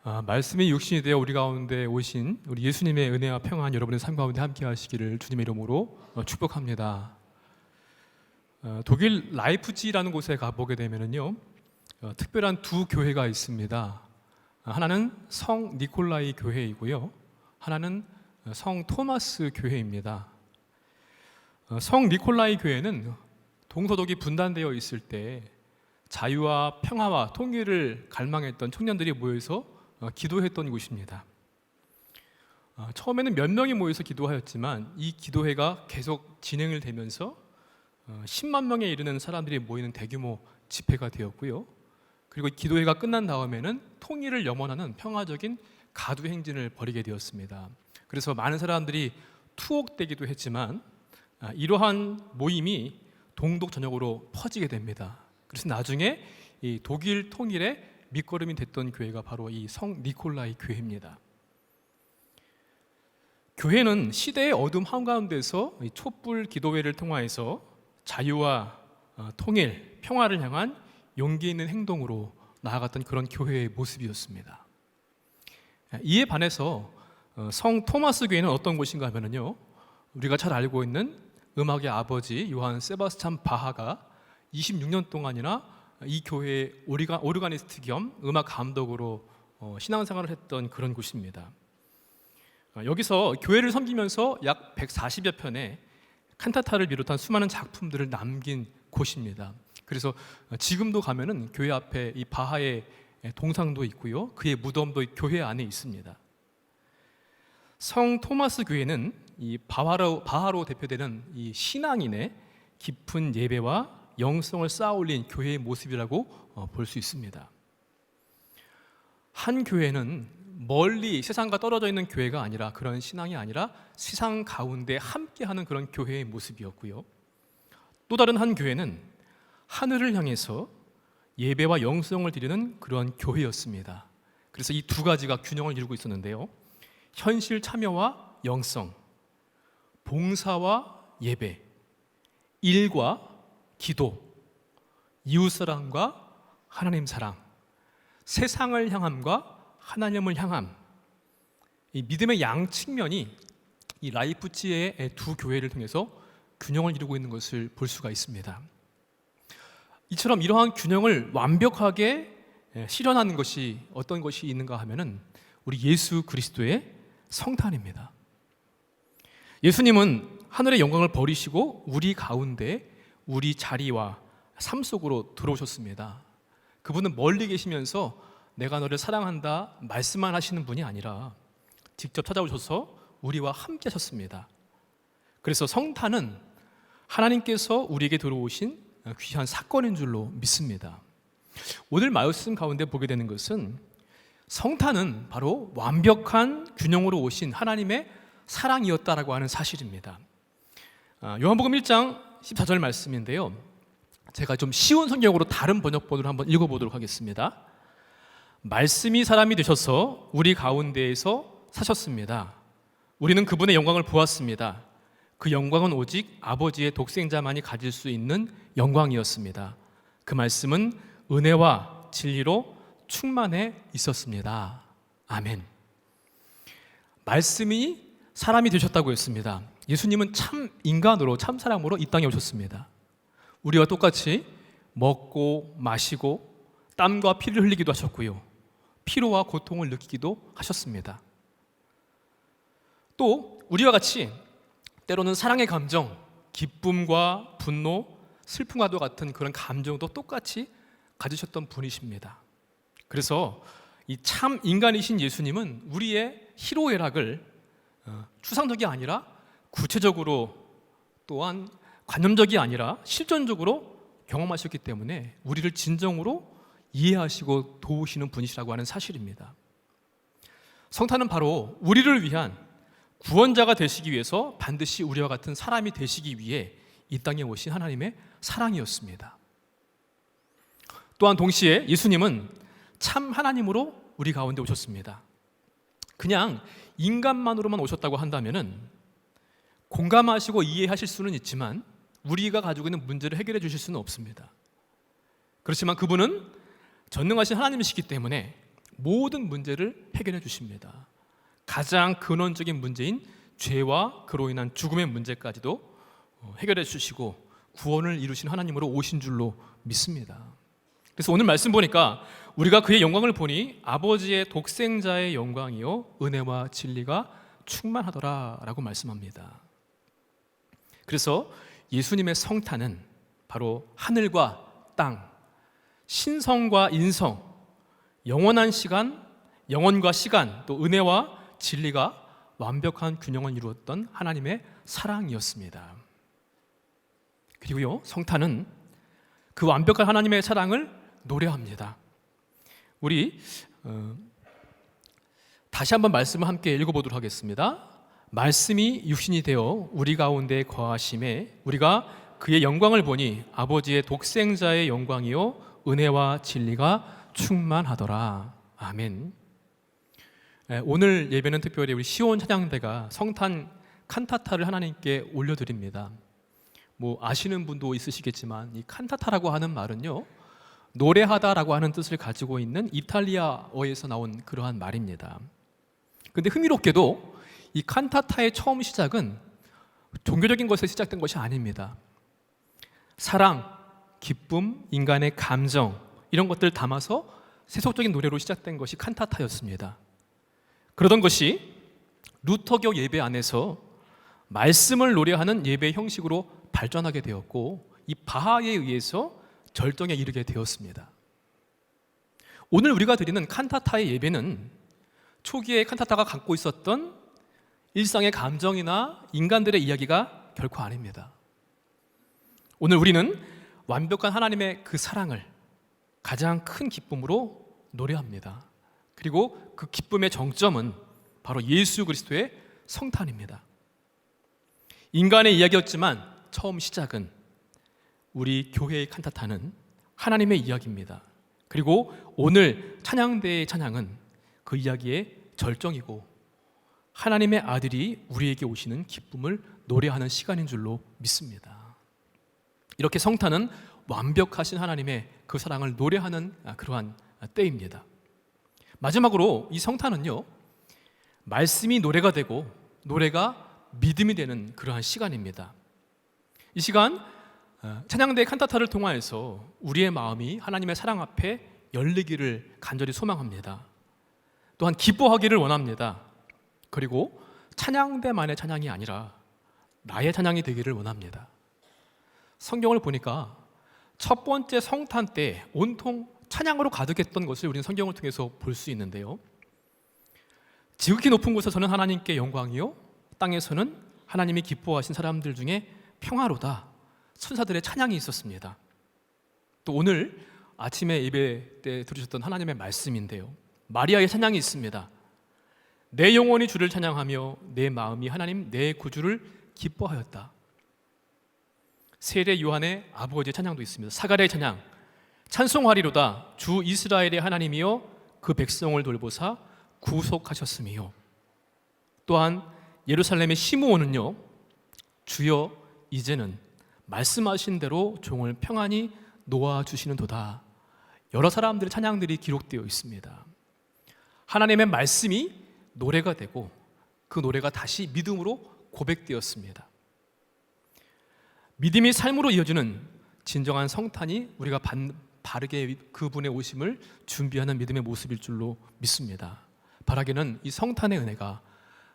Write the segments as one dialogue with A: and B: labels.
A: 말씀이 육신이 되어 우리 가운데 오신 우리 예수님의 은혜와 평안 여러분의 삶 가운데 함께 하시기를 주님의 이름으로 축복합니다. 독일 라이프치히라는 곳에 가보게 되면요, 특별한 두 교회가 있습니다. 하나는 성 니콜라이 교회이고요, 하나는 성 토마스 교회입니다. 성 니콜라이 교회는 동서독이 분단되어 있을 때 자유와 평화와 통일을 갈망했던 청년들이 모여서 기도했던 곳입니다. 처음에는 몇 명이 모여서 기도하였지만 이 기도회가 계속 진행을 되면서 10만 명에 이르는 사람들이 모이는 대규모 집회가 되었고요. 그리고 기도회가 끝난 다음에는 통일을 염원하는 평화적인 가두 행진을 벌이게 되었습니다. 그래서 많은 사람들이 투옥되기도 했지만 이러한 모임이 동독 전역으로 퍼지게 됩니다. 그래서 나중에 이 독일 통일의 밑거름이 됐던 교회가 바로 이 성 니콜라이 교회입니다. 교회는 시대의 어둠 한가운데서 촛불 기도회를 통하여서 자유와 통일, 평화를 향한 용기 있는 행동으로 나아갔던 그런 교회의 모습이었습니다. 이에 반해서 성 토마스 교회는 어떤 곳인가 하면요, 우리가 잘 알고 있는 음악의 아버지 요한 세바스찬 바하가 26년 동안이나 이 교회의 오르가니스트 겸 음악 감독으로 신앙생활을 했던 그런 곳입니다. 여기서 교회를 섬기면서 약 140여 편의 칸타타를 비롯한 수많은 작품들을 남긴 곳입니다. 그래서 지금도 가면은 교회 앞에 이 바하의 동상도 있고요, 그의 무덤도 교회 안에 있습니다. 성 토마스 교회는 이 바하로 대표되는 이 신앙인의 깊은 예배와 영성을 쌓아올린 교회의 모습이라고 볼 수 있습니다. 한 교회는 멀리 세상과 떨어져 있는 교회가 아니라, 그런 신앙이 아니라 세상 가운데 함께하는 그런 교회의 모습이었고요. 또 다른 한 교회는 하늘을 향해서 예배와 영성을 드리는 그런 교회였습니다. 그래서 이 두 가지가 균형을 이루고 있었는데요, 현실 참여와 영성, 봉사와 예배, 일과 기도, 이웃사랑과 하나님 사랑, 세상을 향함과 하나님을 향함, 이 믿음의 양 측면이 이 라이프치히의 두 교회를 통해서 균형을 이루고 있는 것을 볼 수가 있습니다. 이처럼 이러한 균형을 완벽하게 실현하는 것이 어떤 것이 있는가 하면은 우리 예수 그리스도의 성탄입니다. 예수님은 하늘의 영광을 버리시고 우리 가운데 우리 자리와 삶 속으로 들어오셨습니다. 그분은 멀리 계시면서 내가 너를 사랑한다 말씀만 하시는 분이 아니라 직접 찾아오셔서 우리와 함께 하셨습니다. 그래서 성탄은 하나님께서 우리에게 들어오신 귀한 사건인 줄로 믿습니다. 오늘 말씀 가운데 보게 되는 것은 성탄은 바로 완벽한 균형으로 오신 하나님의 사랑이었다라고 하는 사실입니다. 요한복음 1장 14절 말씀인데요, 제가 좀 쉬운 성경으로 다른 번역본으로 한번 읽어보도록 하겠습니다. 말씀이 사람이 되셔서 우리 가운데에서 사셨습니다. 우리는 그분의 영광을 보았습니다. 그 영광은 오직 아버지의 독생자만이 가질 수 있는 영광이었습니다. 그 말씀은 은혜와 진리로 충만해 있었습니다. 아멘. 말씀이 사람이 되셨다고 했습니다. 예수님은 참 인간으로, 참 사람으로 이 땅에 오셨습니다. 우리와 똑같이 먹고 마시고 땀과 피를 흘리기도 하셨고요, 피로와 고통을 느끼기도 하셨습니다. 또 우리와 같이 때로는 사랑의 감정, 기쁨과 분노, 슬픔과도 같은 그런 감정도 똑같이 가지셨던 분이십니다. 그래서 이 참 인간이신 예수님은 우리의 희로애락을 추상적이 아니라 구체적으로, 또한 관념적이 아니라 실존적으로 경험하셨기 때문에 우리를 진정으로 이해하시고 도우시는 분이시라고 하는 사실입니다. 성탄은 바로 우리를 위한 구원자가 되시기 위해서 반드시 우리와 같은 사람이 되시기 위해 이 땅에 오신 하나님의 사랑이었습니다. 또한 동시에 예수님은 참 하나님으로 우리 가운데 오셨습니다. 그냥 인간만으로만 오셨다고 한다면은 공감하시고 이해하실 수는 있지만 우리가 가지고 있는 문제를 해결해 주실 수는 없습니다. 그렇지만 그분은 전능하신 하나님이시기 때문에 모든 문제를 해결해 주십니다. 가장 근원적인 문제인 죄와 그로 인한 죽음의 문제까지도 해결해 주시고 구원을 이루신 하나님으로 오신 줄로 믿습니다. 그래서 오늘 말씀 보니까 우리가 그의 영광을 보니 아버지의 독생자의 영광이요 은혜와 진리가 충만하더라 라고 말씀합니다. 그래서 예수님의 성탄은 바로 하늘과 땅, 신성과 인성, 영원한 시간, 영원과 시간, 또 은혜와 진리가 완벽한 균형을 이루었던 하나님의 사랑이었습니다. 그리고요, 성탄은 그 완벽한 하나님의 사랑을 노래합니다. 우리 다시 한번 말씀을 함께 읽어보도록 하겠습니다. 말씀이 육신이 되어 우리 가운데 거하심에 우리가 그의 영광을 보니 아버지의 독생자의 영광이요 은혜와 진리가 충만하더라. 아멘. 오늘 예배는 특별히 우리 시온 찬양대가 성탄 칸타타를 하나님께 올려드립니다. 뭐 아시는 분도 있으시겠지만 이 칸타타라고 하는 말은요, 노래하다라고 하는 뜻을 가지고 있는 이탈리아어에서 나온 그러한 말입니다. 그런데 흥미롭게도 이 칸타타의 처음 시작은 종교적인 것에 시작된 것이 아닙니다. 사랑, 기쁨, 인간의 감정 이런 것들을 담아서 세속적인 노래로 시작된 것이 칸타타였습니다. 그러던 것이 루터교 예배 안에서 말씀을 노래하는 예배 형식으로 발전하게 되었고 이 바하에 의해서 절정에 이르게 되었습니다. 오늘 우리가 드리는 칸타타의 예배는 초기에 칸타타가 갖고 있었던 일상의 감정이나 인간들의 이야기가 결코 아닙니다. 오늘 우리는 완벽한 하나님의 그 사랑을 가장 큰 기쁨으로 노래합니다. 그리고 그 기쁨의 정점은 바로 예수 그리스도의 성탄입니다. 인간의 이야기였지만 처음 시작은 우리 교회의 칸타타는 하나님의 이야기입니다. 그리고 오늘 찬양대의 찬양은 그 이야기의 절정이고 하나님의 아들이 우리에게 오시는 기쁨을 노래하는 시간인 줄로 믿습니다. 이렇게 성탄은 완벽하신 하나님의 그 사랑을 노래하는 그러한 때입니다. 마지막으로 이 성탄은요, 말씀이 노래가 되고 노래가 믿음이 되는 그러한 시간입니다. 이 시간 찬양대의 칸타타를 통하여서 우리의 마음이 하나님의 사랑 앞에 열리기를 간절히 소망합니다. 또한 기뻐하기를 원합니다. 그리고 찬양대만의 찬양이 아니라 나의 찬양이 되기를 원합니다. 성경을 보니까 첫 번째 성탄 때 온통 찬양으로 가득했던 것을 우리는 성경을 통해서 볼 수 있는데요, 지극히 높은 곳에서는 하나님께 영광이요 땅에서는 하나님이 기뻐하신 사람들 중에 평화로다, 천사들의 찬양이 있었습니다. 또 오늘 아침에 예배 때 들으셨던 하나님의 말씀인데요, 마리아의 찬양이 있습니다. 내 영혼이 주를 찬양하며 내 마음이 하나님 내 구주를 기뻐하였다. 세례 요한의 아버지의 찬양도 있습니다. 사가랴의 찬양, 찬송하리로다 주 이스라엘의 하나님이여 그 백성을 돌보사 구속하셨음이요. 또한 예루살렘의 시므온은요, 주여 이제는 말씀하신 대로 종을 평안히 놓아주시는 도다. 여러 사람들의 찬양들이 기록되어 있습니다. 하나님의 말씀이 노래가 되고 그 노래가 다시 믿음으로 고백되었습니다. 믿음이 삶으로 이어지는 진정한 성탄이 우리가 바르게 그분의 오심을 준비하는 믿음의 모습일 줄로 믿습니다. 바라기는 이 성탄의 은혜가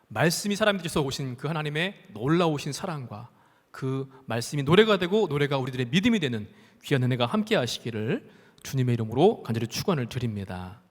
A: 말씀이 사람들에게서 오신 그 하나님의 놀라우신 사랑과 그 말씀이 노래가 되고 노래가 우리들의 믿음이 되는 귀한 은혜가 함께 하시기를 주님의 이름으로 간절히 축원을 드립니다.